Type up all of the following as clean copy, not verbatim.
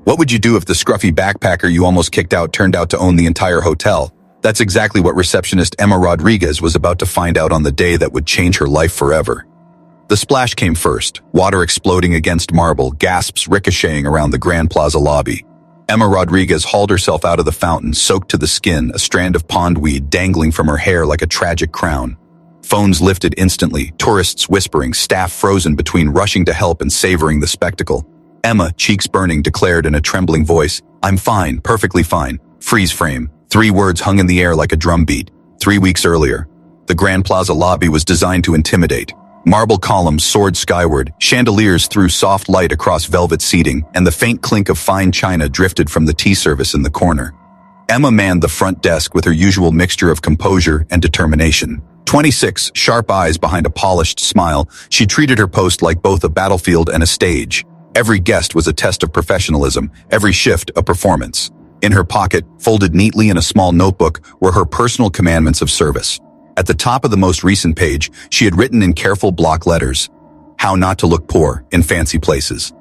What would you do if the scruffy backpacker you almost kicked out turned out to own the entire hotel? That's exactly what receptionist Emma Rodriguez was about to find out on the day that would change her life forever. The splash came first, water exploding against marble, gasps ricocheting around the Grand Plaza lobby. Emma Rodriguez hauled herself out of the fountain, soaked to the skin, a strand of pondweed dangling from her hair like a tragic crown. Phones lifted instantly, tourists whispering, staff frozen between rushing to help and savoring the spectacle. Emma, cheeks burning, declared in a trembling voice, "I'm fine, perfectly fine." Freeze frame. 3 words hung in the air like a drumbeat. 3 weeks earlier, the Grand Plaza lobby was designed to intimidate. Marble columns soared skyward, chandeliers threw soft light across velvet seating, and the faint clink of fine china drifted from the tea service in the corner. Emma manned the front desk with her usual mixture of composure and determination. 26, sharp eyes behind a polished smile, she treated her post like both a battlefield and a stage. Every guest was a test of professionalism, every shift a performance. In her pocket, folded neatly in a small notebook, were her personal commandments of service. At the top of the most recent page, she had written in careful block letters, "How not to look poor in fancy places."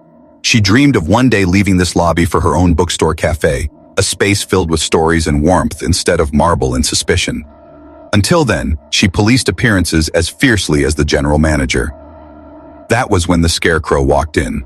She dreamed of one day leaving this lobby for her own bookstore cafe, a space filled with stories and warmth instead of marble and suspicion. Until then, she policed appearances as fiercely as the general manager. That was when the scarecrow walked in.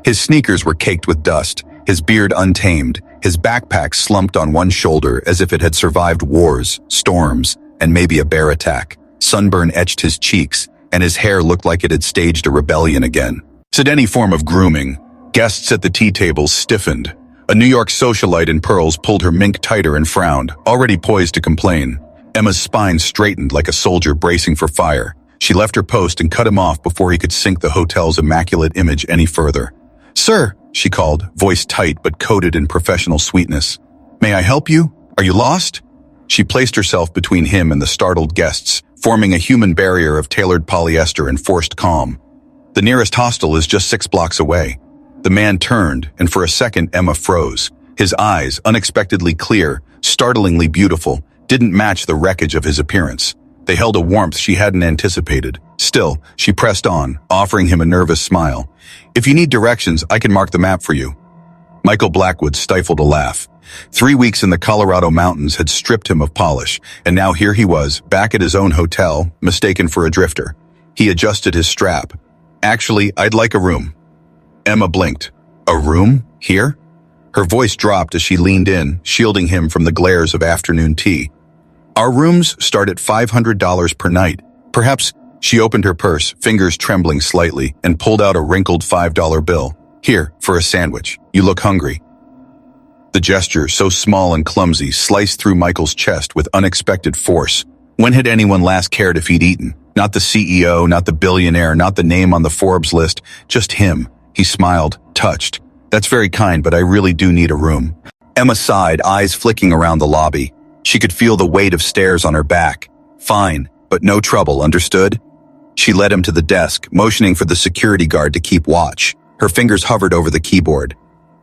His sneakers were caked with dust, his beard untamed, his backpack slumped on one shoulder as if it had survived wars, storms, and maybe a bear attack. Sunburn etched his cheeks, and his hair looked like it had staged a rebellion again. Said any form of grooming. Guests at the tea tables stiffened. A New York socialite in pearls pulled her mink tighter and frowned, already poised to complain. Emma's spine straightened like a soldier bracing for fire. She left her post and cut him off before he could sink the hotel's immaculate image any further. "Sir," she called, voice tight but coated in professional sweetness. "May I help you? Are you lost?" She placed herself between him and the startled guests, forming a human barrier of tailored polyester and forced calm. "The nearest hostel is just 6 blocks away." The man turned, and for a second Emma froze. His eyes, unexpectedly clear, startlingly beautiful, didn't match the wreckage of his appearance. They held a warmth she hadn't anticipated. Still, she pressed on, offering him a nervous smile. "If you need directions, I can mark the map for you." Michael Blackwood stifled a laugh. 3 weeks in the Colorado mountains had stripped him of polish, and now here he was, back at his own hotel, mistaken for a drifter. He adjusted his strap. "Actually, I'd like a room." Emma blinked. "A room? Here?" Her voice dropped as she leaned in, shielding him from the glares of afternoon tea. "Our rooms start at $500 per night. Perhaps..." She opened her purse, fingers trembling slightly, and pulled out a wrinkled $5 bill. "Here, for a sandwich. You look hungry." The gesture, so small and clumsy, sliced through Michael's chest with unexpected force. When had anyone last cared if he'd eaten? Not the CEO, not the billionaire, not the name on the Forbes list, just him. He smiled, touched. "That's very kind, but I really do need a room." Emma sighed, eyes flicking around the lobby. She could feel the weight of stares on her back. "Fine, but no trouble, understood?" She led him to the desk, motioning for the security guard to keep watch. Her fingers hovered over the keyboard.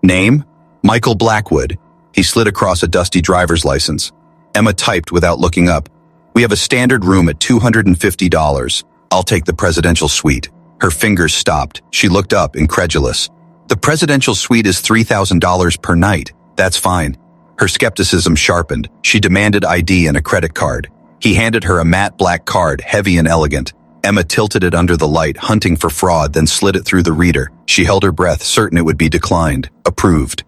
"Name? Michael Blackwood." He slid across a dusty driver's license. Emma typed without looking up. "We have a standard room at $250. I'll take the presidential suite." Her fingers stopped. She looked up, incredulous. "The presidential suite is $3,000 per night. That's fine." Her skepticism sharpened. She demanded ID and a credit card. He handed her a matte black card, heavy and elegant. Emma tilted it under the light, hunting for fraud, then slid it through the reader. She held her breath, certain it would be declined. Approved.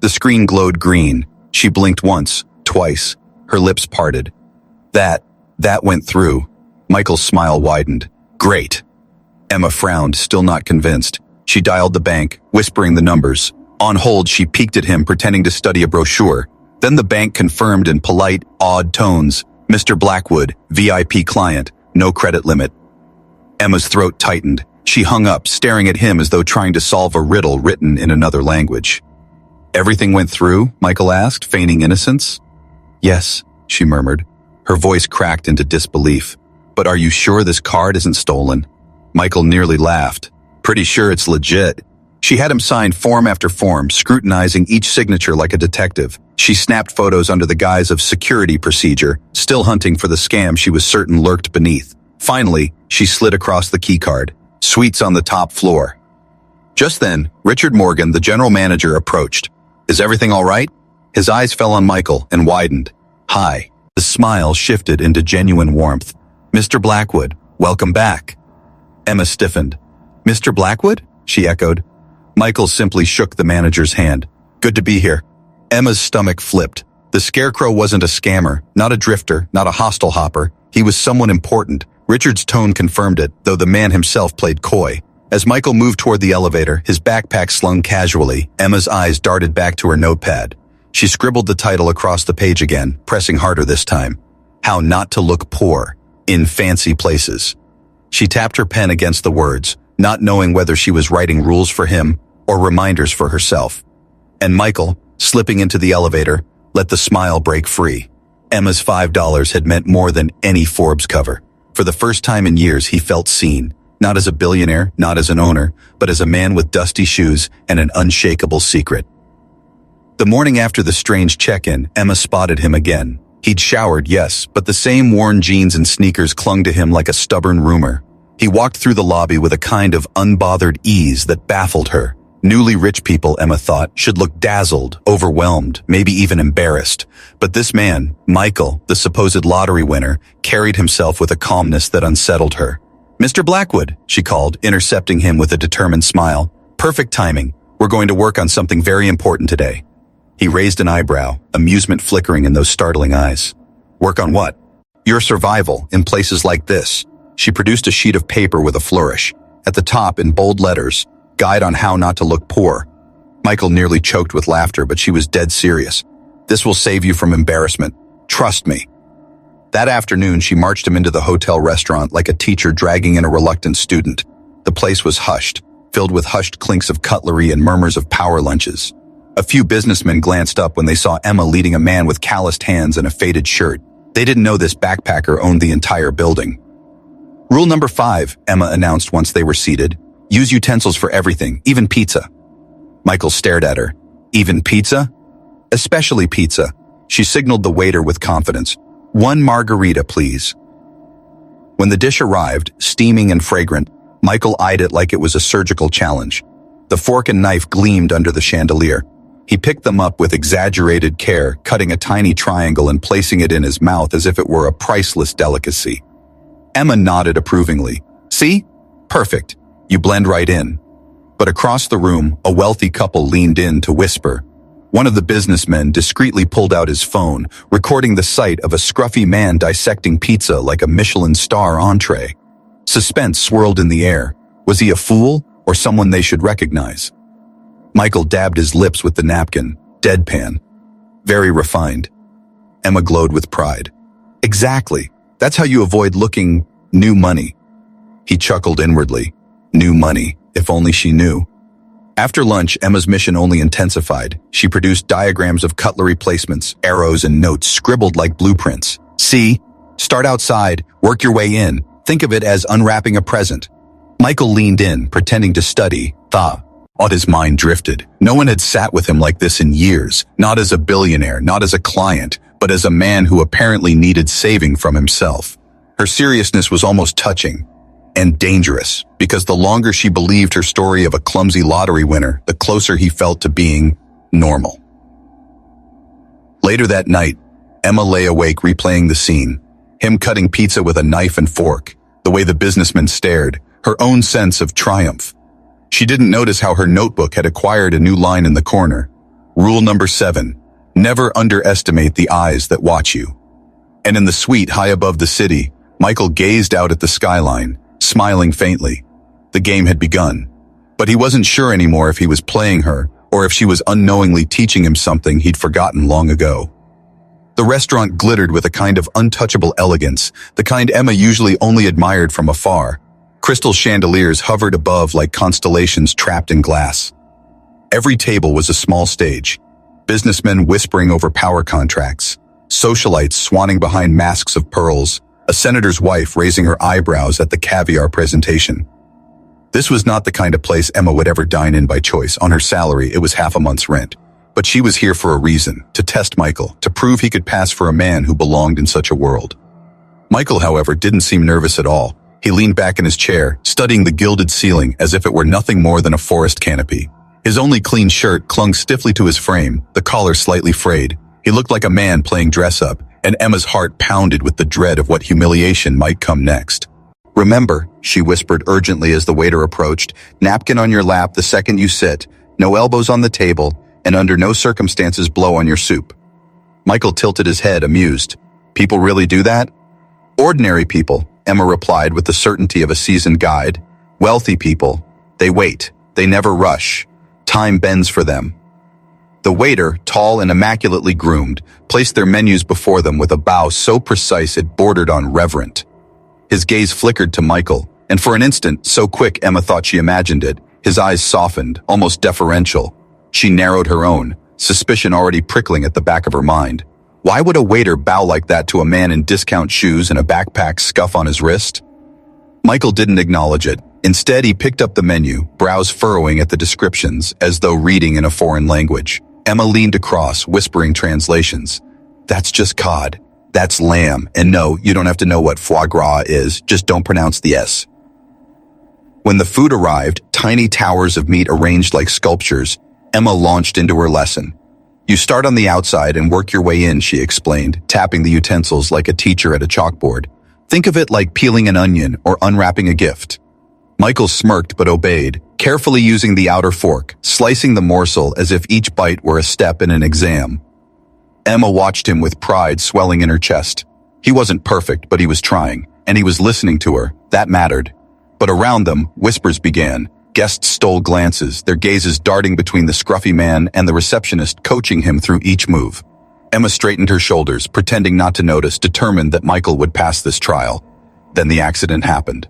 The screen glowed green. She blinked once, twice. Her lips parted. That went through. Michael's smile widened. "Great." Emma frowned, still not convinced. She dialed the bank, whispering the numbers. On hold, she peeked at him, pretending to study a brochure. Then the bank confirmed in polite, awed tones, "Mr. Blackwood, VIP client, no credit limit." Emma's throat tightened. She hung up, staring at him as though trying to solve a riddle written in another language. "Everything went through?" Michael asked, feigning innocence. "Yes," she murmured. Her voice cracked into disbelief. "But are you sure this card isn't stolen?" Michael nearly laughed. "Pretty sure it's legit." She had him sign form after form, scrutinizing each signature like a detective. She snapped photos under the guise of security procedure, still hunting for the scam she was certain lurked beneath. Finally, she slid across the keycard. "Suites on the top floor." Just then, Richard Morgan, the general manager, approached. Is everything all right? His eyes fell on Michael and widened. Hi. The smile shifted into genuine warmth. Mr. Blackwood, welcome back. Emma stiffened. Mr. Blackwood? She echoed. Michael simply shook the manager's hand. Good to be here. Emma's stomach flipped. The scarecrow wasn't a scammer, not a drifter, not a hostel hopper. He was someone important. Richard's tone confirmed it, though the man himself played coy. As Michael moved toward the elevator, his backpack slung casually, Emma's eyes darted back to her notepad. She scribbled the title across the page again, pressing harder this time. How Not to Look Poor in Fancy Places. She tapped her pen against the words, not knowing whether she was writing rules for him or reminders for herself. And Michael, slipping into the elevator, let the smile break free. Emma's $5 had meant more than any Forbes cover. For the first time in years, he felt seen, not as a billionaire, not as an owner, but as a man with dusty shoes and an unshakable secret. The morning after the strange check-in, Emma spotted him again. He'd showered, yes, but the same worn jeans and sneakers clung to him like a stubborn rumor. He walked through the lobby with a kind of unbothered ease that baffled her. Newly rich people, Emma thought, should look dazzled, overwhelmed, maybe even embarrassed. But this man, Michael, the supposed lottery winner, carried himself with a calmness that unsettled her. Mr. Blackwood, she called, intercepting him with a determined smile. Perfect timing. We're going to work on something very important today. He raised an eyebrow, amusement flickering in those startling eyes. Work on what? Your survival in places like this. She produced a sheet of paper with a flourish. At the top, in bold letters, Guide on How Not to Look Poor. Michael nearly choked with laughter, but she was dead serious. This will save you from embarrassment. Trust me. That afternoon, she marched him into the hotel restaurant like a teacher dragging in a reluctant student. The place was hushed, filled with hushed clinks of cutlery and murmurs of power lunches. A few businessmen glanced up when they saw Emma leading a man with calloused hands and a faded shirt. They didn't know this backpacker owned the entire building. Rule number 5, Emma announced once they were seated. Use utensils for everything, even pizza. Michael stared at her. Even pizza? Especially pizza. She signaled the waiter with confidence. 1 margarita, please. When the dish arrived, steaming and fragrant, Michael eyed it like it was a surgical challenge. The fork and knife gleamed under the chandelier. He picked them up with exaggerated care, cutting a tiny triangle and placing it in his mouth as if it were a priceless delicacy. Emma nodded approvingly. See? Perfect. You blend right in. But across the room, a wealthy couple leaned in to whisper. One of the businessmen discreetly pulled out his phone, recording the sight of a scruffy man dissecting pizza like a Michelin star entree. Suspense swirled in the air. Was he a fool or someone they should recognize? Michael dabbed his lips with the napkin, deadpan. Very refined. Emma glowed with pride. Exactly. That's how you avoid looking new money. He chuckled inwardly. New money, if only she knew. After lunch, Emma's mission only intensified. She produced diagrams of cutlery placements, arrows, and notes scribbled like blueprints. See? Start outside, work your way in. Think of it as unwrapping a present. Michael leaned in, pretending to study. His mind drifted. No one had sat with him like this in years, not as a billionaire, not as a client, but as a man who apparently needed saving from himself. Her seriousness was almost touching and dangerous, because the longer she believed her story of a clumsy lottery winner, the closer he felt to being normal. Later that night, Emma lay awake replaying the scene. Him cutting pizza with a knife and fork, the way the businessman stared, her own sense of triumph. She didn't notice how her notebook had acquired a new line in the corner. Rule number 7, never underestimate the eyes that watch you. And in the suite high above the city, Michael gazed out at the skyline, smiling faintly. The game had begun, but he wasn't sure anymore if he was playing her or if she was unknowingly teaching him something he'd forgotten long ago. The restaurant glittered with a kind of untouchable elegance, the kind Emma usually only admired from afar. Crystal chandeliers hovered above like constellations trapped in glass. Every table was a small stage, businessmen whispering over power contracts, socialites swanning behind masks of pearls, a senator's wife raising her eyebrows at the caviar presentation. This was not the kind of place Emma would ever dine in by choice. On her salary, it was half a month's rent. But she was here for a reason, to test Michael, to prove he could pass for a man who belonged in such a world. Michael, however, didn't seem nervous at all. He leaned back in his chair, studying the gilded ceiling as if it were nothing more than a forest canopy. His only clean shirt clung stiffly to his frame, the collar slightly frayed. He looked like a man playing dress-up, and Emma's heart pounded with the dread of what humiliation might come next. "Remember," she whispered urgently as the waiter approached, "napkin on your lap the second you sit, no elbows on the table, and under no circumstances blow on your soup." Michael tilted his head, amused. "People really do that?" "Ordinary people," Emma replied with the certainty of a seasoned guide. "Wealthy people. They wait. They never rush. Time bends for them." The waiter, tall and immaculately groomed, placed their menus before them with a bow so precise it bordered on reverent. His gaze flickered to Michael, and for an instant, so quick Emma thought she imagined it, his eyes softened, almost deferential. She narrowed her own, suspicion already prickling at the back of her mind. Why would a waiter bow like that to a man in discount shoes and a backpack scuff on his wrist? Michael didn't acknowledge it. Instead, he picked up the menu, brows furrowing at the descriptions, as though reading in a foreign language. Emma leaned across, whispering translations. "That's just cod. That's lamb. And no, you don't have to know what foie gras is, just don't pronounce the S." When the food arrived, tiny towers of meat arranged like sculptures, Emma launched into her lesson. "You start on the outside and work your way in," she explained, tapping the utensils like a teacher at a chalkboard. "Think of it like peeling an onion or unwrapping a gift." Michael smirked but obeyed, carefully using the outer fork, slicing the morsel as if each bite were a step in an exam. Emma watched him with pride swelling in her chest. He wasn't perfect, but he was trying, and he was listening to her. That mattered. But around them, whispers began. Guests stole glances, their gazes darting between the scruffy man and the receptionist coaching him through each move. Emma straightened her shoulders, pretending not to notice, determined that Michael would pass this trial. Then the accident happened.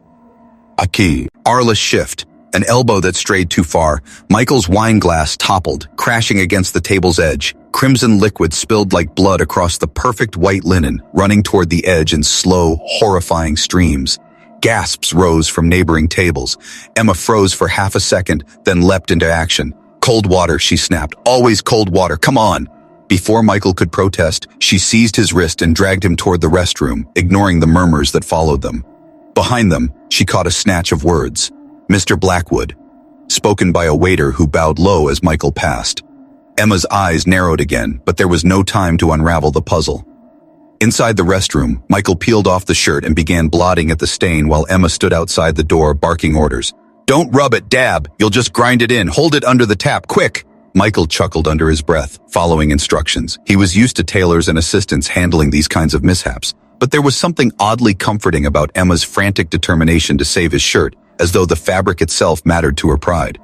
A key, arliss shift, an elbow that strayed too far. Michael's wine glass toppled, crashing against the table's edge. Crimson liquid spilled like blood across the perfect white linen, running toward the edge in slow, horrifying streams. Gasps rose from neighboring tables. Emma froze for half a second, then leapt into action. "Cold water," she snapped. "Always cold water, come on!" Before Michael could protest, she seized his wrist and dragged him toward the restroom, ignoring the murmurs that followed them. Behind them, she caught a snatch of words. "Mr. Blackwood," spoken by a waiter who bowed low as Michael passed. Emma's eyes narrowed again, but there was no time to unravel the puzzle. Inside the restroom, Michael peeled off the shirt and began blotting at the stain while Emma stood outside the door barking orders. "Don't rub it, dab. You'll just grind it in. Hold it under the tap, quick!" Michael chuckled under his breath, following instructions. He was used to tailors and assistants handling these kinds of mishaps, but there was something oddly comforting about Emma's frantic determination to save his shirt, as though the fabric itself mattered to her pride.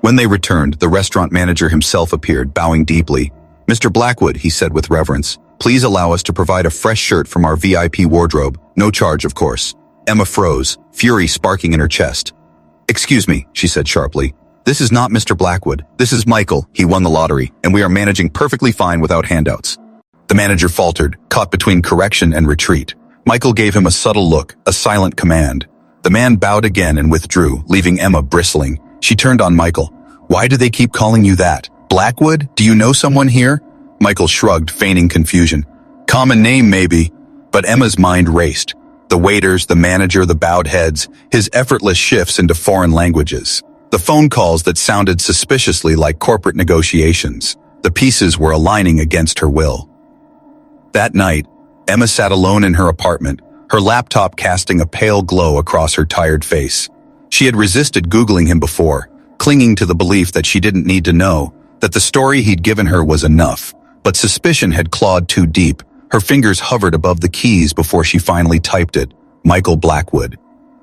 When they returned, the restaurant manager himself appeared, bowing deeply. "Mr. Blackwood," he said with reverence, "please allow us to provide a fresh shirt from our VIP wardrobe. No charge, of course." Emma froze, fury sparking in her chest. "Excuse me," she said sharply. "This is not Mr. Blackwood. This is Michael. He won the lottery, and we are managing perfectly fine without handouts." The manager faltered, caught between correction and retreat. Michael gave him a subtle look, a silent command. The man bowed again and withdrew, leaving Emma bristling. She turned on Michael. "Why do they keep calling you that? Blackwood? Do you know someone here?" Michael shrugged, feigning confusion. "Common name, maybe." But Emma's mind raced. The waiters, the manager, the bowed heads, his effortless shifts into foreign languages. The phone calls that sounded suspiciously like corporate negotiations. The pieces were aligning against her will. That night, Emma sat alone in her apartment, her laptop casting a pale glow across her tired face. She had resisted Googling him before, clinging to the belief that she didn't need to know, that the story he'd given her was enough. But suspicion had clawed too deep. Her fingers hovered above the keys before she finally typed it. Michael Blackwood.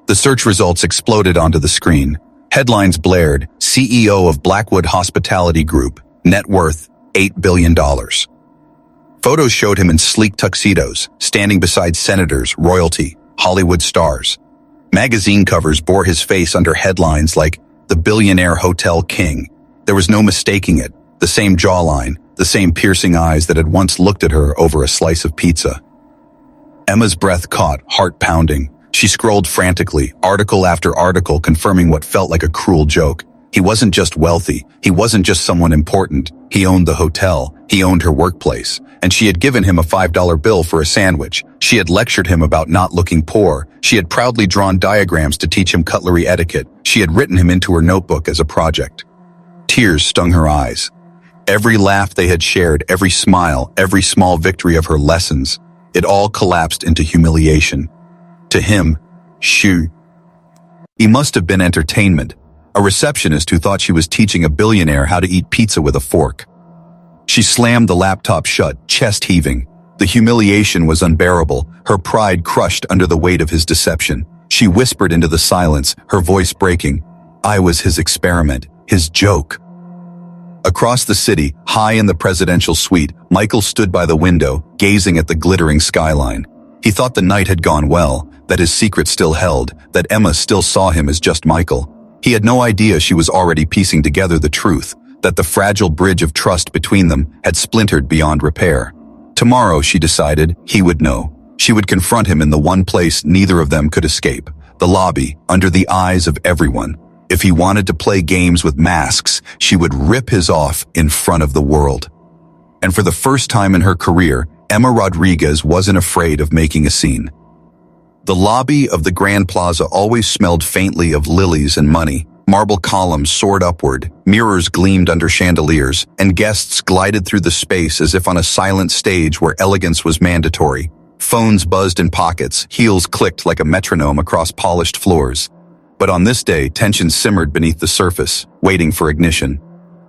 The search results exploded onto the screen. Headlines blared, CEO of Blackwood Hospitality Group, net worth $8 billion. Photos showed him in sleek tuxedos, standing beside senators, royalty, Hollywood stars. Magazine covers bore his face under headlines like the Billionaire Hotel King. There was no mistaking it, the same jawline, the same piercing eyes that had once looked at her over a slice of pizza. Emma's breath caught, heart pounding. She scrolled frantically, article after article confirming what felt like a cruel joke. He wasn't just wealthy, he wasn't just someone important. He owned the hotel, he owned her workplace, and she had given him a $5 bill for a sandwich. She had lectured him about not looking poor. She had proudly drawn diagrams to teach him cutlery etiquette. She had written him into her notebook as a project. Tears stung her eyes. Every laugh they had shared, every smile, every small victory of her lessons, it all collapsed into humiliation. To him, he must have been entertainment, a receptionist who thought she was teaching a billionaire how to eat pizza with a fork. She slammed the laptop shut, chest heaving. The humiliation was unbearable, her pride crushed under the weight of his deception. She whispered into the silence, her voice breaking. I was his experiment, his joke. Across the city, high in the presidential suite, Michael stood by the window, gazing at the glittering skyline. He thought the night had gone well, that his secret still held, that Emma still saw him as just Michael. He had no idea she was already piecing together the truth, that the fragile bridge of trust between them had splintered beyond repair. Tomorrow, she decided, he would know. She would confront him in the one place neither of them could escape, the lobby, under the eyes of everyone. If he wanted to play games with masks, she would rip his off in front of the world. And for the first time in her career, Emma Rodriguez wasn't afraid of making a scene. The lobby of the Grand Plaza always smelled faintly of lilies and money. Marble columns soared upward, mirrors gleamed under chandeliers, and guests glided through the space as if on a silent stage where elegance was mandatory. Phones buzzed in pockets, heels clicked like a metronome across polished floors. But on this day, tension simmered beneath the surface, waiting for ignition.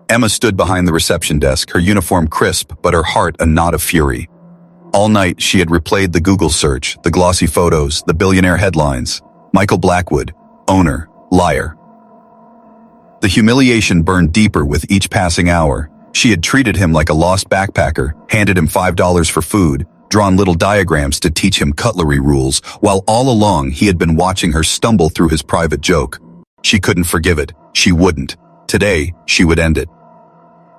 Emma stood behind the reception desk, her uniform crisp, but her heart a knot of fury. All night, she had replayed the Google search, the glossy photos, the billionaire headlines. Michael Blackwood, owner, liar. The humiliation burned deeper with each passing hour. She had treated him like a lost backpacker, handed him $5 for food, drawn little diagrams to teach him cutlery rules, while all along he had been watching her stumble through his private joke. She couldn't forgive it. She wouldn't. Today, she would end it.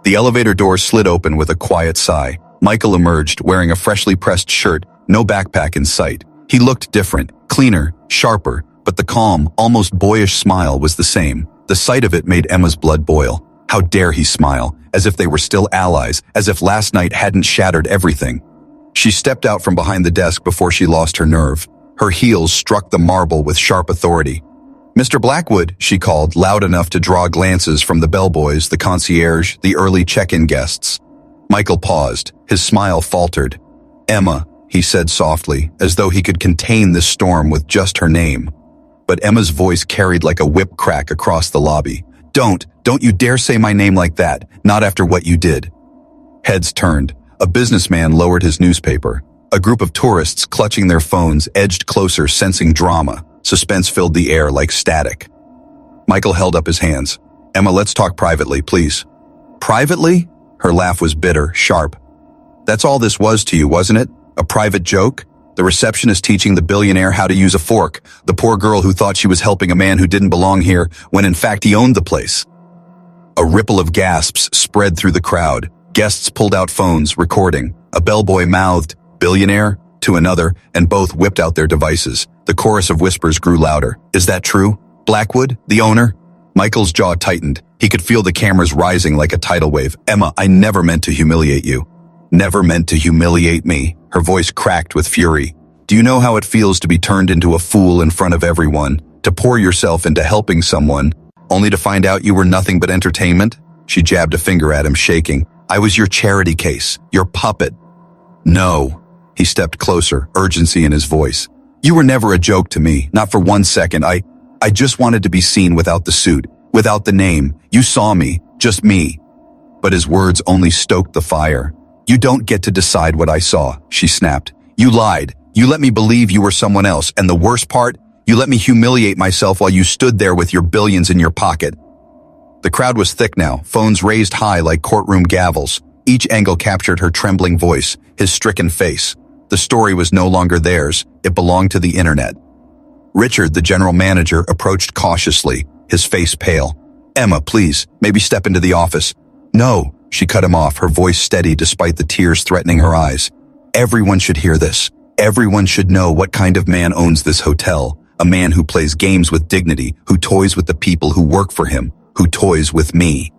The elevator door slid open with a quiet sigh. Michael emerged, wearing a freshly pressed shirt, no backpack in sight. He looked different, cleaner, sharper, but the calm, almost boyish smile was the same. The sight of it made Emma's blood boil. How dare he smile, as if they were still allies, as if last night hadn't shattered everything. She stepped out from behind the desk before she lost her nerve. Her heels struck the marble with sharp authority. Mr. Blackwood, she called, loud enough to draw glances from the bellboys, the concierge, the early check-in guests. Michael paused. His smile faltered. Emma, he said softly, as though he could contain this storm with just her name. But Emma's voice carried like a whip crack across the lobby. Don't you dare say my name like that, not after what you did. Heads turned. A businessman lowered his newspaper. A group of tourists clutching their phones edged closer, sensing drama. Suspense filled the air like static. Michael held up his hands. Emma, let's talk privately, please. Privately? Her laugh was bitter, sharp. That's all this was to you, wasn't it? A private joke? The receptionist teaching the billionaire how to use a fork. The poor girl who thought she was helping a man who didn't belong here, when in fact he owned the place. A ripple of gasps spread through the crowd. Guests pulled out phones, recording. A bellboy mouthed, "Billionaire?" to another, and both whipped out their devices. The chorus of whispers grew louder. Is that true? Blackwood, the owner? Michael's jaw tightened. He could feel the cameras rising like a tidal wave. Emma, I never meant to humiliate you. Never meant to humiliate me. Her voice cracked with fury. Do you know how it feels to be turned into a fool in front of everyone? To pour yourself into helping someone, only to find out you were nothing but entertainment? She jabbed a finger at him, shaking. I was your charity case, your puppet. No. He stepped closer, urgency in his voice. You were never a joke to me, not for 1 second. I just wanted to be seen without the suit, without the name. You saw me, just me. But his words only stoked the fire. You don't get to decide what I saw, she snapped. You lied. You let me believe you were someone else, and the worst part, you let me humiliate myself while you stood there with your billions in your pocket. The crowd was thick now, phones raised high like courtroom gavels. Each angle captured her trembling voice, his stricken face. The story was no longer theirs, it belonged to the internet. Richard, the general manager, approached cautiously, his face pale. Emma, please, maybe step into the office. No, she cut him off, her voice steady despite the tears threatening her eyes. Everyone should hear this. Everyone should know what kind of man owns this hotel. A man who plays games with dignity, who toys with the people who work for him, who toys with me.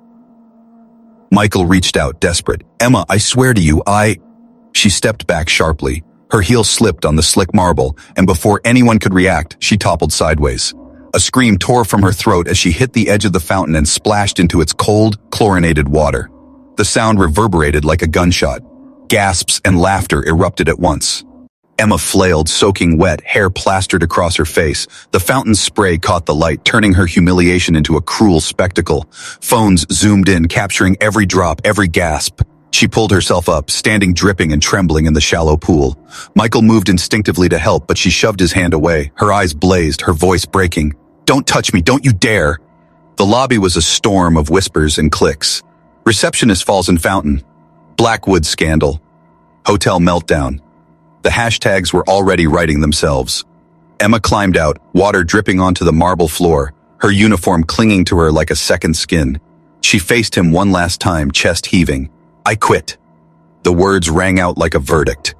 Michael reached out, desperate. Emma, I swear to you, She stepped back sharply. Her heel slipped on the slick marble, and before anyone could react, she toppled sideways. A scream tore from her throat as she hit the edge of the fountain and splashed into its cold, chlorinated water. The sound reverberated like a gunshot. Gasps and laughter erupted at once. Emma flailed, soaking wet, hair plastered across her face. The fountain's spray caught the light, turning her humiliation into a cruel spectacle. Phones zoomed in, capturing every drop, every gasp. She pulled herself up, standing dripping and trembling in the shallow pool. Michael moved instinctively to help, but she shoved his hand away. Her eyes blazed, her voice breaking. "Don't touch me, don't you dare!" The lobby was a storm of whispers and clicks. Receptionist falls in fountain. Blackwood scandal. Hotel meltdown. The hashtags were already writing themselves. Emma climbed out, water dripping onto the marble floor, her uniform clinging to her like a second skin. She faced him one last time, chest heaving. "I quit." The words rang out like a verdict.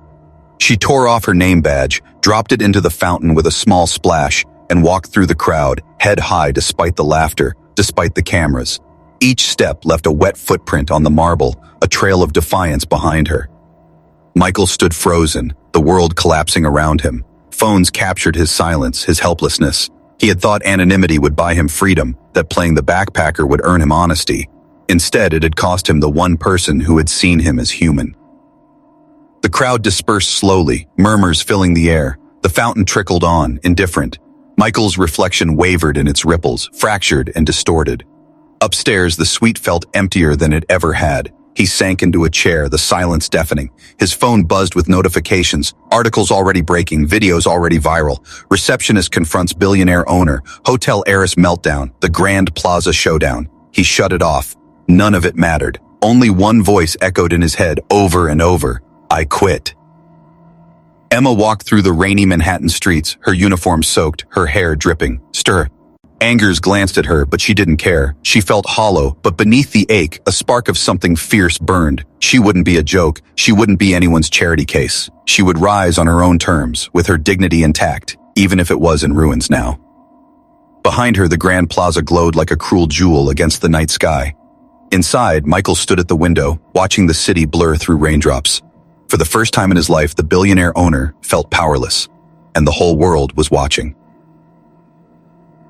She tore off her name badge, dropped it into the fountain with a small splash, and walked through the crowd, head high despite the laughter, despite the cameras. Each step left a wet footprint on the marble, a trail of defiance behind her. Michael stood frozen, the world collapsing around him. Phones captured his silence, his helplessness. He had thought anonymity would buy him freedom, that playing the backpacker would earn him honesty. Instead, it had cost him the one person who had seen him as human. The crowd dispersed slowly, murmurs filling the air. The fountain trickled on, indifferent. Michael's reflection wavered in its ripples, fractured and distorted. Upstairs, the suite felt emptier than it ever had. He sank into a chair, the silence deafening. His phone buzzed with notifications, articles already breaking, videos already viral. Receptionist confronts billionaire owner, hotel heiress meltdown, the Grand Plaza showdown. He shut it off. None of it mattered. Only one voice echoed in his head over and over. "I quit." Emma walked through the rainy Manhattan streets, her uniform soaked, her hair dripping. Stir. Angers glanced at her, but she didn't care. She felt hollow, but beneath the ache, a spark of something fierce burned. She wouldn't be a joke. She wouldn't be anyone's charity case. She would rise on her own terms, with her dignity intact, even if it was in ruins now. Behind her, the Grand Plaza glowed like a cruel jewel against the night sky. Inside, Michael stood at the window, watching the city blur through raindrops. For the first time in his life, the billionaire owner felt powerless, and the whole world was watching.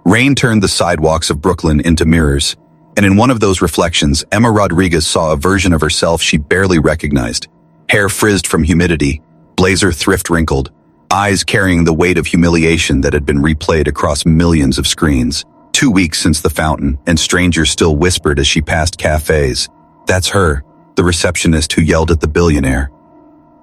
Rain turned the sidewalks of Brooklyn into mirrors, and in one of those reflections, Emma Rodriguez saw a version of herself she barely recognized. Hair frizzed from humidity, blazer thrift wrinkled, eyes carrying the weight of humiliation that had been replayed across millions of screens. 2 weeks since the fountain, and strangers still whispered as she passed cafes. That's her, the receptionist who yelled at the billionaire.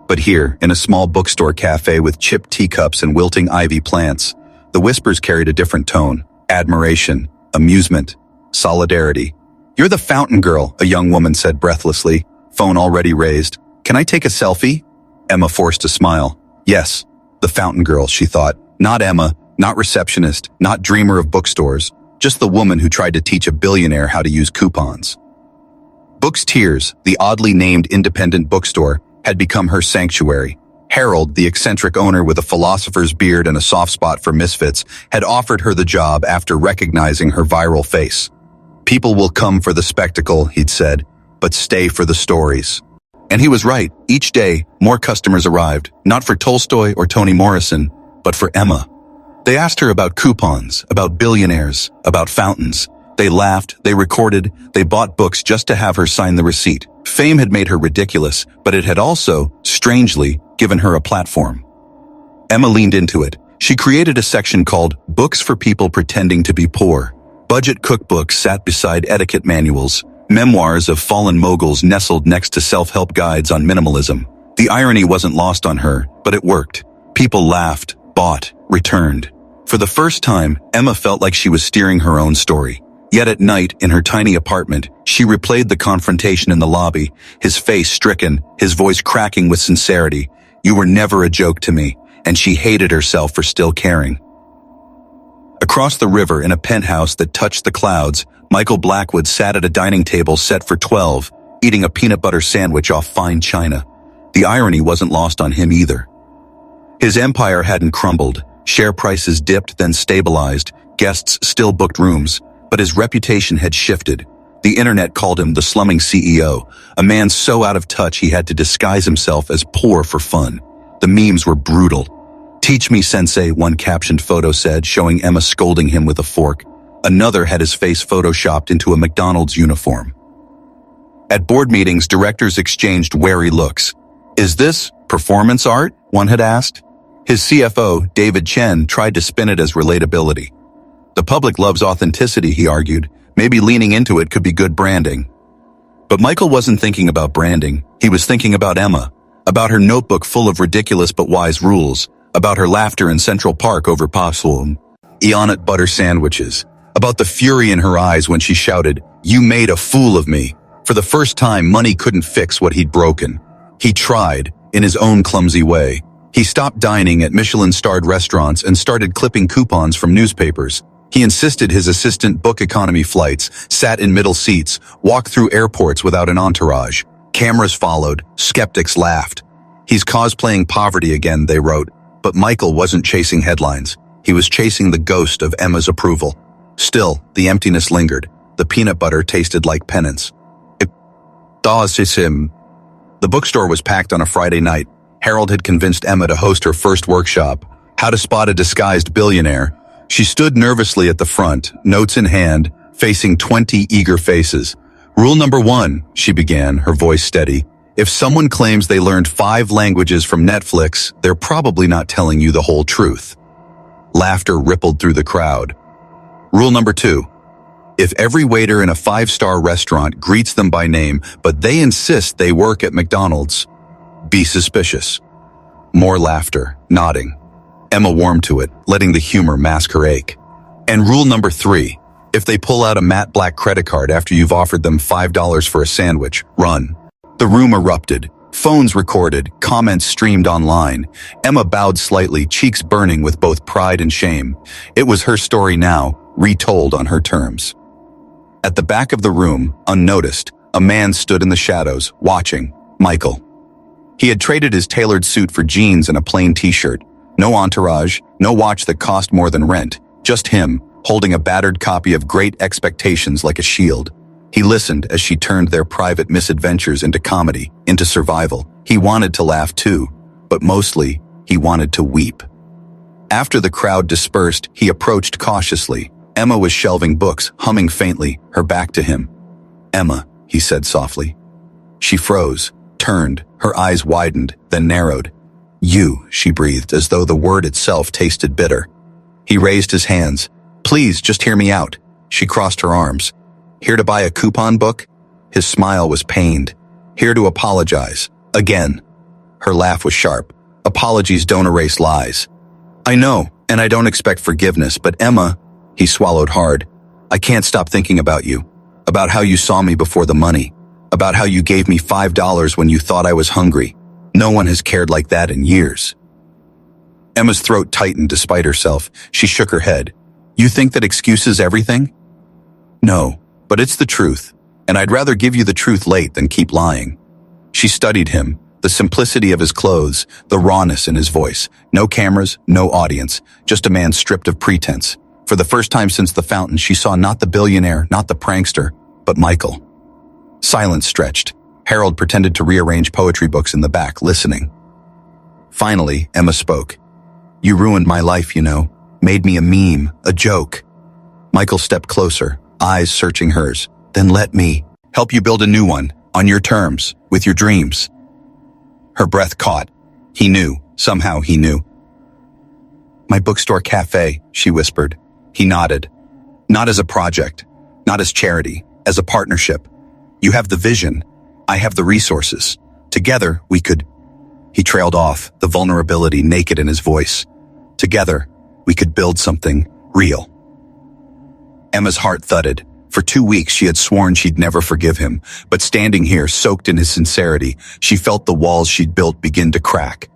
But here, in a small bookstore cafe with chipped teacups and wilting ivy plants, the whispers carried a different tone. Admiration, amusement, solidarity. "You're the fountain girl," a young woman said breathlessly, phone already raised. "Can I take a selfie?" Emma forced a smile. Yes, the fountain girl, she thought. Not Emma, not receptionist, not dreamer of bookstores, just the woman who tried to teach a billionaire how to use coupons. Book's Tears, the oddly named independent bookstore, had become her sanctuary. Harold, the eccentric owner with a philosopher's beard and a soft spot for misfits, had offered her the job after recognizing her viral face. "People will come for the spectacle," he'd said, "but stay for the stories." And he was right. Each day, more customers arrived, not for Tolstoy or Toni Morrison, but for Emma. They asked her about coupons, about billionaires, about fountains. They laughed, they recorded, they bought books just to have her sign the receipt. Fame had made her ridiculous, but it had also, strangely, given her a platform. Emma leaned into it. She created a section called Books for People Pretending to be Poor. Budget cookbooks sat beside etiquette manuals. Memoirs of fallen moguls nestled next to self-help guides on minimalism. The irony wasn't lost on her, but it worked. People laughed, bought, returned. For the first time, Emma felt like she was steering her own story. Yet at night, in her tiny apartment, she replayed the confrontation in the lobby, his face stricken, his voice cracking with sincerity. "You were never a joke to me," and she hated herself for still caring. Across the river in a penthouse that touched the clouds, Michael Blackwood sat at a dining table set for 12, eating a peanut butter sandwich off fine china. The irony wasn't lost on him either. His empire hadn't crumbled. Share prices dipped, then stabilized. Guests still booked rooms. But his reputation had shifted. The internet called him the slumming CEO, a man so out of touch he had to disguise himself as poor for fun. The memes were brutal. "Teach me, sensei," one captioned photo said, showing Emma scolding him with a fork. Another had his face photoshopped into a McDonald's uniform. At board meetings, directors exchanged wary looks. "Is this performance art?" one had asked. His CFO, David Chen, tried to spin it as relatability. "The public loves authenticity," he argued. "Maybe leaning into it could be good branding." But Michael wasn't thinking about branding. He was thinking about Emma, about her notebook full of ridiculous but wise rules, about her laughter in Central Park over popcorn, Eonut butter sandwiches, about the fury in her eyes when she shouted, "You made a fool of me." For the first time, money couldn't fix what he'd broken. He tried, in his own clumsy way. He stopped dining at Michelin-starred restaurants and started clipping coupons from newspapers. He insisted his assistant book economy flights, sat in middle seats, walked through airports without an entourage. Cameras followed, skeptics laughed. "He's cosplaying poverty again," they wrote. But Michael wasn't chasing headlines. He was chasing the ghost of Emma's approval. Still, the emptiness lingered. The peanut butter tasted like penance. The bookstore was packed on a Friday night. Harold had convinced Emma to host her first workshop, How to Spot a Disguised Billionaire. She stood nervously at the front, notes in hand, facing 20 eager faces. "Rule number 1, she began, her voice steady. "If someone claims they learned 5 languages from Netflix, they're probably not telling you the whole truth." Laughter rippled through the crowd. "Rule number 2. If every waiter in a 5-star restaurant greets them by name, but they insist they work at McDonald's, be suspicious." More laughter, nodding. Emma warmed to it, letting the humor mask her ache. "And rule number 3, if they pull out a matte black credit card after you've offered them $5 for a sandwich, run." The room erupted. Phones recorded, comments streamed online. Emma bowed slightly, cheeks burning with both pride and shame. It was her story now, retold on her terms. At the back of the room, unnoticed, a man stood in the shadows, watching. Michael. He had traded his tailored suit for jeans and a plain t-shirt. No entourage, no watch that cost more than rent. Just him, holding a battered copy of Great Expectations like a shield. He listened as she turned their private misadventures into comedy, into survival. He wanted to laugh too, but mostly, he wanted to weep. After the crowd dispersed, he approached cautiously. Emma was shelving books, humming faintly, her back to him. "Emma," he said softly. She froze, turned, her eyes widened, then narrowed. "You," she breathed, as though the word itself tasted bitter. He raised his hands. "Please, just hear me out." She crossed her arms. "Here to buy a coupon book?" His smile was pained. "Here to apologize. Again." Her laugh was sharp. "Apologies don't erase lies." "I know, and I don't expect forgiveness, but Emma," he swallowed hard, "I can't stop thinking about you. About how you saw me before the money. About how you gave me $5 when you thought I was hungry. No one has cared like that in years." Emma's throat tightened despite herself. She shook her head. "You think that excuses everything?" "No, but it's the truth, and I'd rather give you the truth late than keep lying." She studied him, the simplicity of his clothes, the rawness in his voice. No cameras, no audience, just a man stripped of pretense. For the first time since the fountain, she saw not the billionaire, not the prankster, but Michael. Silence stretched. Harold pretended to rearrange poetry books in the back, listening. Finally, Emma spoke. "You ruined my life, you know. Made me a meme, a joke." Michael stepped closer, eyes searching hers. "Then let me help you build a new one, on your terms, with your dreams." Her breath caught. He knew, somehow he knew. "My bookstore cafe," she whispered. He nodded. "Not as a project, not as charity, as a partnership. You have the vision, I have the resources. Together, we could..." He trailed off, the vulnerability naked in his voice. "Together, we could build something real." Emma's heart thudded. For 2 weeks, she had sworn she'd never forgive him, but standing here, soaked in his sincerity, she felt the walls she'd built begin to crack.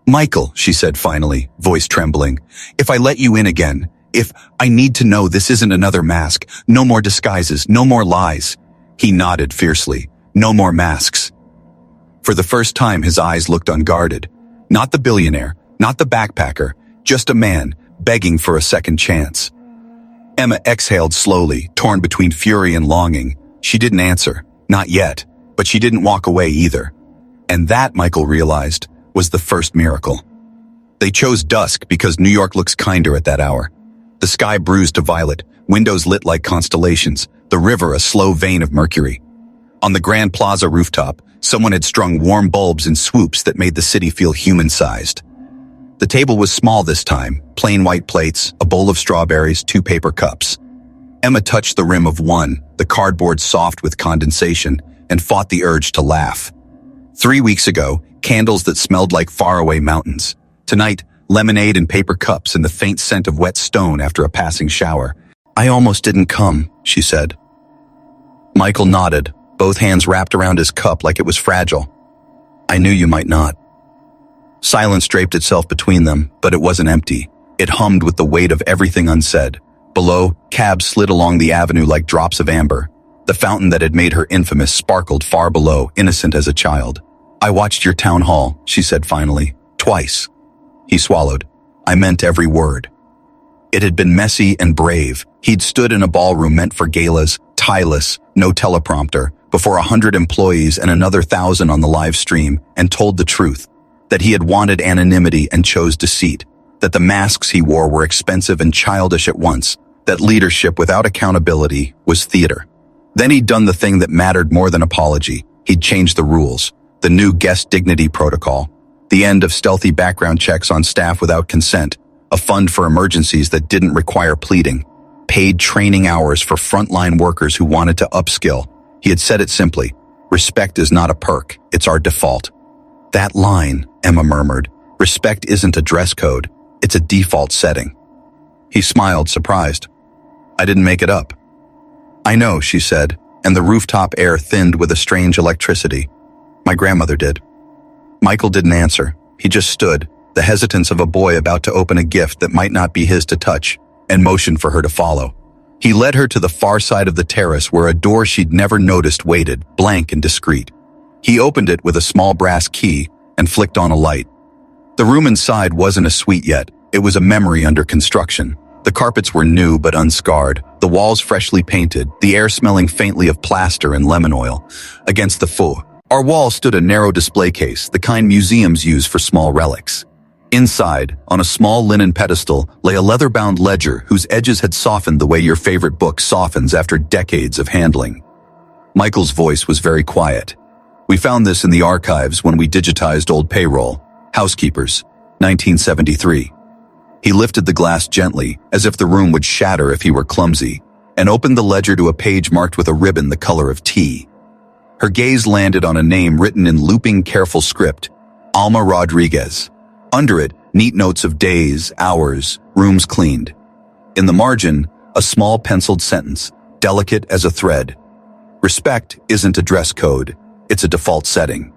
"Michael," she said finally, voice trembling, "if I let you in again, if I need to know this isn't another mask, no more disguises, no more lies." He nodded fiercely. "No more masks." For the first time, his eyes looked unguarded. Not the billionaire, not the backpacker, just a man begging for a second chance. Emma exhaled slowly, torn between fury and longing. She didn't answer, not yet, but she didn't walk away either. And that, Michael realized, was the first miracle. They chose dusk because New York looks kinder at that hour. The sky bruised to violet, windows lit like constellations, the river a slow vein of mercury. On the Grand Plaza rooftop, someone had strung warm bulbs in swoops that made the city feel human-sized. The table was small this time, plain white plates, a bowl of strawberries, 2 paper cups. Emma touched the rim of one, the cardboard soft with condensation, and fought the urge to laugh. 3 weeks ago, candles that smelled like faraway mountains. Tonight, lemonade in paper cups and the faint scent of wet stone after a passing shower. "I almost didn't come," she said. Michael nodded, both hands wrapped around his cup like it was fragile. "I knew you might not." Silence draped itself between them, but it wasn't empty. It hummed with the weight of everything unsaid. Below, cabs slid along the avenue like drops of amber. The fountain that had made her infamous sparkled far below, innocent as a child. "I watched your town hall," she said finally. "Twice." He swallowed. "I meant every word." It had been messy and brave. He'd stood in a ballroom meant for galas, tieless, no teleprompter, before 100 employees and another 1,000 on the live stream, and told the truth. That he had wanted anonymity and chose deceit. That the masks he wore were expensive and childish at once. That leadership without accountability was theater. Then he'd done the thing that mattered more than apology. He'd changed the rules. The new guest dignity protocol. The end of stealthy background checks on staff without consent. A fund for emergencies that didn't require pleading. Paid training hours for frontline workers who wanted to upskill. He had said it simply. Respect is not a perk, it's our default. "That line," Emma murmured. "Respect isn't a dress code, it's a default setting." He smiled, surprised. "I didn't make it up." "I know," she said, and the rooftop air thinned with a strange electricity. "My grandmother did." Michael didn't answer. He just stood, the hesitance of a boy about to open a gift that might not be his to touch, and motioned for her to follow. He led her to the far side of the terrace where a door she'd never noticed waited, blank and discreet. He opened it with a small brass key and flicked on a light. The room inside wasn't a suite yet. It was a memory under construction. The carpets were new but unscarred, the walls freshly painted, the air smelling faintly of plaster and lemon oil. Against the far wall stood a narrow display case, the kind museums use for small relics. Inside, on a small linen pedestal, lay a leather-bound ledger whose edges had softened the way your favorite book softens after decades of handling. Michael's voice was very quiet. "We found this in the archives when we digitized old payroll. Housekeepers, 1973. He lifted the glass gently, as if the room would shatter if he were clumsy, and opened the ledger to a page marked with a ribbon the color of tea. Her gaze landed on a name written in looping, careful script, Alma Rodriguez. Under it, neat notes of days, hours, rooms cleaned. In the margin, a small penciled sentence, delicate as a thread. Respect isn't a dress code, it's a default setting.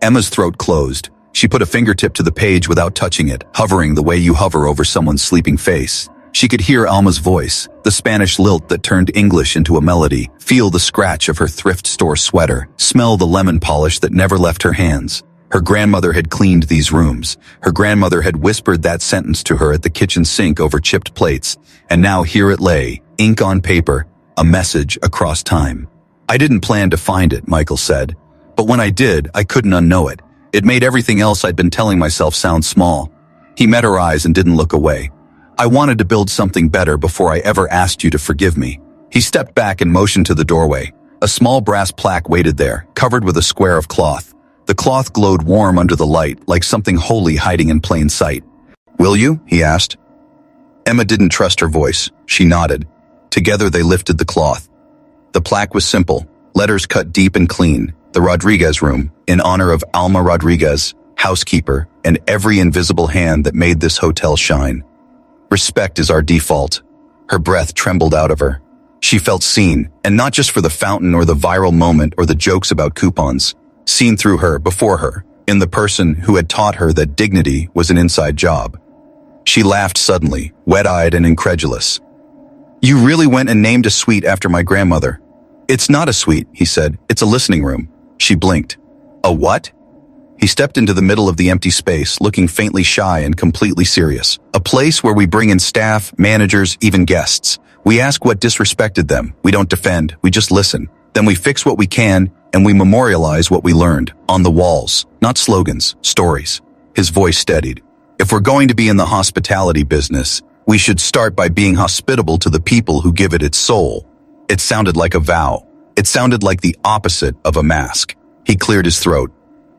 Emma's throat closed. She put a fingertip to the page without touching it, hovering the way you hover over someone's sleeping face. She could hear Alma's voice, the Spanish lilt that turned English into a melody, feel the scratch of her thrift store sweater, smell the lemon polish that never left her hands. Her grandmother had cleaned these rooms. Her grandmother had whispered that sentence to her at the kitchen sink over chipped plates, and now here it lay, ink on paper, a message across time. "I didn't plan to find it," Michael said, "but when I did, I couldn't unknow it. It made everything else I'd been telling myself sound small." He met her eyes and didn't look away. "I wanted to build something better before I ever asked you to forgive me." He stepped back and motioned to the doorway. A small brass plaque waited there, covered with a square of cloth. The cloth glowed warm under the light, like something holy hiding in plain sight. "Will you?" he asked. Emma didn't trust her voice. She nodded. Together they lifted the cloth. The plaque was simple, letters cut deep and clean. The Rodriguez room, in honor of Alma Rodriguez, housekeeper, and every invisible hand that made this hotel shine. Respect is our default. Her breath trembled out of her. She felt seen, and not just for the fountain or the viral moment or the jokes about coupons. Seen through her, before her, in the person who had taught her that dignity was an inside job. She laughed suddenly, wet-eyed and incredulous. "You really went and named a suite after my grandmother." "It's not a suite," he said. "It's a listening room." She blinked. "A what?" He stepped into the middle of the empty space, looking faintly shy and completely serious. "A place where we bring in staff, managers, even guests. We ask what disrespected them. We don't defend. We just listen. Then we fix what we can, and we memorialize what we learned. On the walls. Not slogans. Stories." His voice steadied. If we're going to be in the hospitality business, we should start by being hospitable to the people who give it its soul. It sounded like a vow. It sounded like the opposite of a mask. He cleared his throat.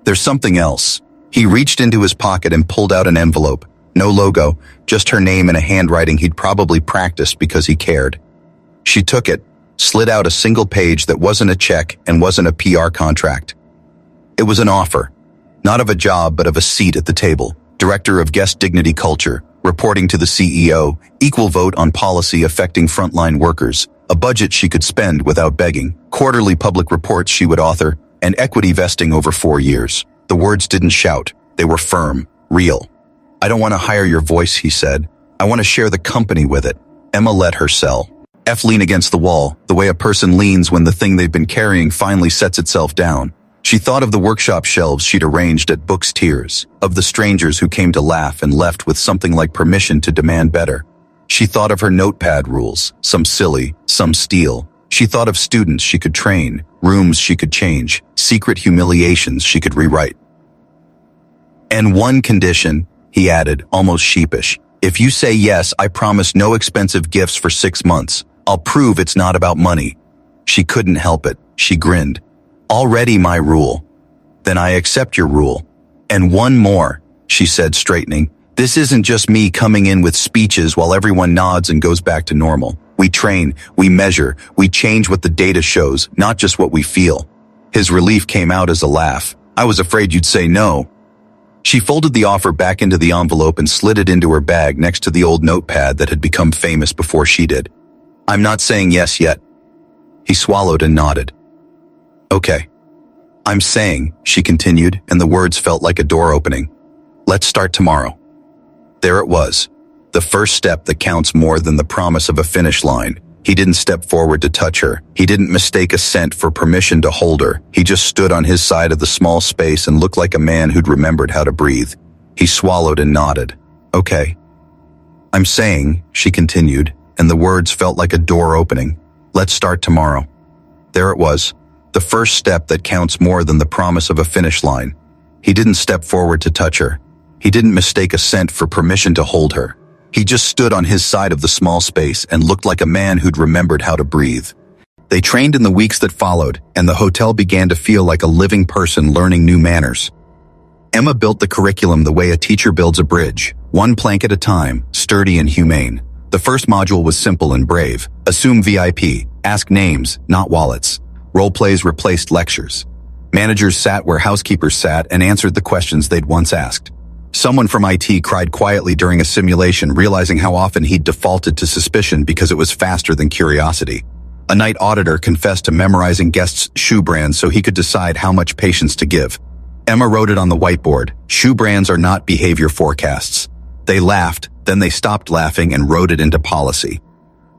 There's something else. He reached into his pocket and pulled out an envelope. No logo, just her name in a handwriting he'd probably practiced because he cared. She took it, slid out a single page that wasn't a check and wasn't a PR contract. It was an offer, not of a job but of a seat at the table, director of guest dignity culture, reporting to the CEO, equal vote on policy affecting frontline workers, a budget she could spend without begging, quarterly public reports she would author, and equity vesting over 4 years. The words didn't shout, they were firm, real. I don't want to hire your voice, he said. I want to share the company with it. Emma let her sell. Lean against the wall, the way a person leans when the thing they've been carrying finally sets itself down. She thought of the workshop shelves she'd arranged at Books Tiers, of the strangers who came to laugh and left with something like permission to demand better. She thought of her notepad rules, some silly, some steel. She thought of students she could train, rooms she could change, secret humiliations she could rewrite. And one condition, he added, almost sheepish. If you say yes, I promise no expensive gifts for 6 months. I'll prove it's not about money. She couldn't help it. She grinned. Already my rule. Then I accept your rule. And one more, she said, straightening. This isn't just me coming in with speeches while everyone nods and goes back to normal. We train, we measure, we change what the data shows, not just what we feel. His relief came out as a laugh. I was afraid you'd say no. She folded the offer back into the envelope and slid it into her bag next to the old notepad that had become famous before she did. I'm not saying yes yet. He swallowed and nodded. Okay. I'm saying, she continued, and the words felt like a door opening. Let's start tomorrow. There it was. The first step that counts more than the promise of a finish line. He didn't step forward to touch her. He didn't mistake assent for permission to hold her. He just stood on his side of the small space and looked like a man who'd remembered how to breathe. He swallowed and nodded. Okay. I'm saying, she continued, and the words felt like a door opening. Let's start tomorrow. There it was. The first step that counts more than the promise of a finish line. He didn't step forward to touch her. He didn't mistake assent for permission to hold her. He just stood on his side of the small space and looked like a man who'd remembered how to breathe. They trained in the weeks that followed, and the hotel began to feel like a living person learning new manners. Emma built the curriculum the way a teacher builds a bridge, one plank at a time, sturdy and humane. The first module was simple and brave. Assume VIP, ask names, not wallets. Role plays replaced lectures. Managers sat where housekeepers sat and answered the questions they'd once asked. Someone from IT cried quietly during a simulation, realizing how often he'd defaulted to suspicion because it was faster than curiosity. A night auditor confessed to memorizing guests' shoe brands so he could decide how much patience to give. Emma wrote it on the whiteboard. Shoe brands are not behavior forecasts. They laughed, then they stopped laughing and wrote it into policy.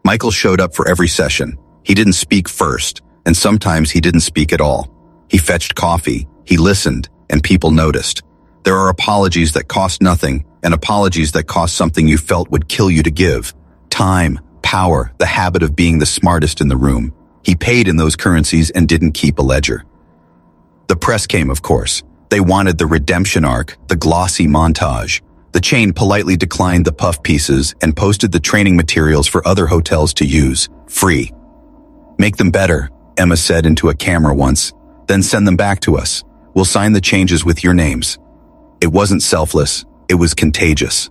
Michael showed up for every session. He didn't speak first, and sometimes he didn't speak at all. He fetched coffee, he listened, and people noticed. There are apologies that cost nothing, and apologies that cost something you felt would kill you to give. Time, power, the habit of being the smartest in the room. He paid in those currencies and didn't keep a ledger. The press came, of course. They wanted the redemption arc, the glossy montage. The chain politely declined the puff pieces and posted the training materials for other hotels to use, free. Make them better, Emma said into a camera once. Then send them back to us. We'll sign the changes with your names. It wasn't selfless, it was contagious.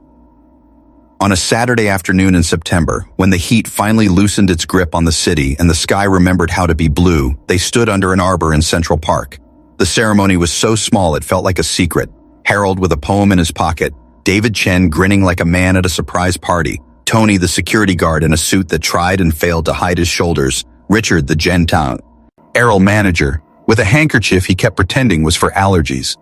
On a Saturday afternoon in September, when the heat finally loosened its grip on the city and the sky remembered how to be blue, they stood under an arbor in Central Park. The ceremony was so small it felt like a secret. Harold with a poem in his pocket, David Chen grinning like a man at a surprise party, Tony the security guard in a suit that tried and failed to hide his shoulders, Richard the Gentile, Errol manager, with a handkerchief he kept pretending was for allergies.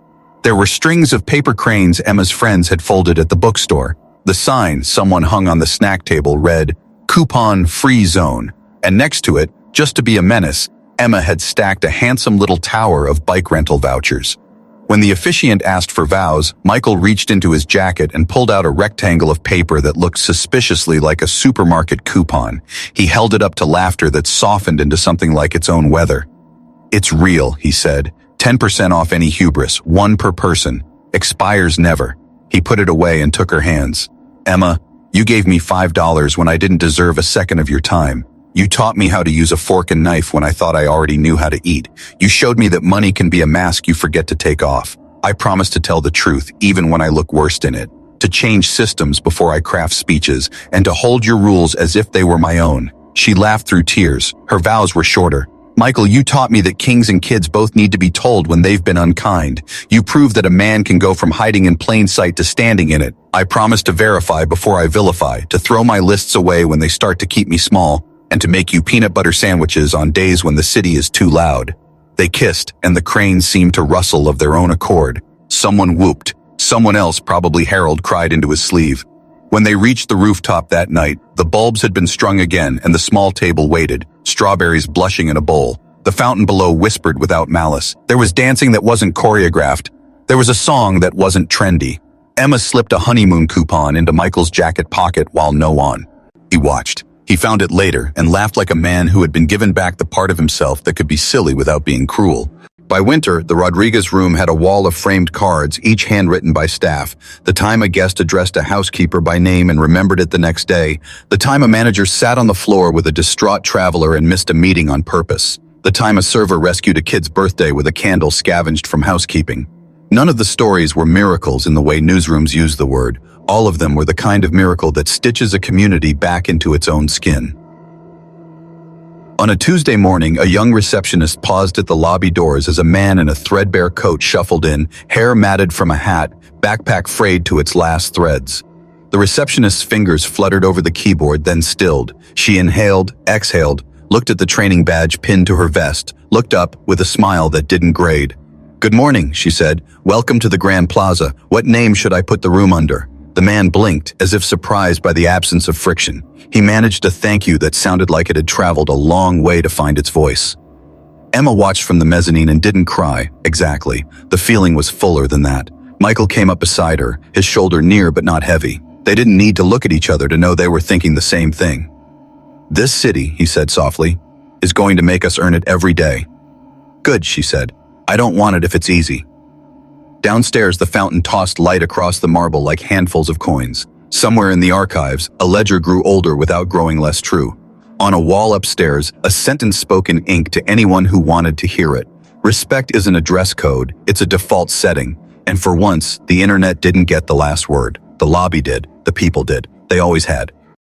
There were strings of paper cranes Emma's friends had folded at the bookstore. The sign someone hung on the snack table read, "Coupon Free Zone," and next to it, just to be a menace, Emma had stacked a handsome little tower of bike rental vouchers. When the officiant asked for vows, Michael reached into his jacket and pulled out a rectangle of paper that looked suspiciously like a supermarket coupon. He held it up to laughter that softened into something like its own weather. "It's real," he said. 10% off any hubris, one per person. Expires never. He put it away and took her hands. Emma, you gave me $5 when I didn't deserve a second of your time. You taught me how to use a fork and knife when I thought I already knew how to eat. You showed me that money can be a mask you forget to take off. I promise to tell the truth, even when I look worst in it. To change systems before I craft speeches, and to hold your rules as if they were my own. She laughed through tears. Her vows were shorter. Michael, you taught me that kings and kids both need to be told when they've been unkind. You proved that a man can go from hiding in plain sight to standing in it. I promise to verify before I vilify, to throw my lists away when they start to keep me small, and to make you peanut butter sandwiches on days when the city is too loud. They kissed, and the cranes seemed to rustle of their own accord. Someone whooped. Someone else, probably Harold, cried into his sleeve. When they reached the rooftop that night, the bulbs had been strung again and the small table waited, strawberries blushing in a bowl. The fountain below whispered without malice. There was dancing that wasn't choreographed. There was a song that wasn't trendy. Emma slipped a honeymoon coupon into Michael's jacket pocket while no one. He watched. He found it later and laughed like a man who had been given back the part of himself that could be silly without being cruel. By winter, the Rodriguez room had a wall of framed cards, each handwritten by staff. The time a guest addressed a housekeeper by name and remembered it the next day. The time a manager sat on the floor with a distraught traveler and missed a meeting on purpose. The time a server rescued a kid's birthday with a candle scavenged from housekeeping. None of the stories were miracles in the way newsrooms use the word. All of them were the kind of miracle that stitches a community back into its own skin. On a Tuesday morning, a young receptionist paused at the lobby doors as a man in a threadbare coat shuffled in, hair matted from a hat, backpack frayed to its last threads. The receptionist's fingers fluttered over the keyboard, then stilled. She inhaled, exhaled, looked at the training badge pinned to her vest, looked up with a smile that didn't grade. "Good morning," she said. "Welcome to the Grand Plaza. What name should I put the room under?" The man blinked, as if surprised by the absence of friction. He managed a thank you that sounded like it had traveled a long way to find its voice. Emma watched from the mezzanine and didn't cry. Exactly. The feeling was fuller than that. Michael came up beside her, his shoulder near but not heavy. They didn't need to look at each other to know they were thinking the same thing. "This city," he said softly, "is going to make us earn it every day." "Good," she said. "I don't want it if it's easy." Downstairs, the fountain tossed light across the marble like handfuls of coins. Somewhere in the archives, a ledger grew older without growing less true. On a wall upstairs, a sentence spoke in ink to anyone who wanted to hear it. Respect isn't a dress code, it's a default setting. And for once, the internet didn't get the last word. The lobby did. The people did. They always had.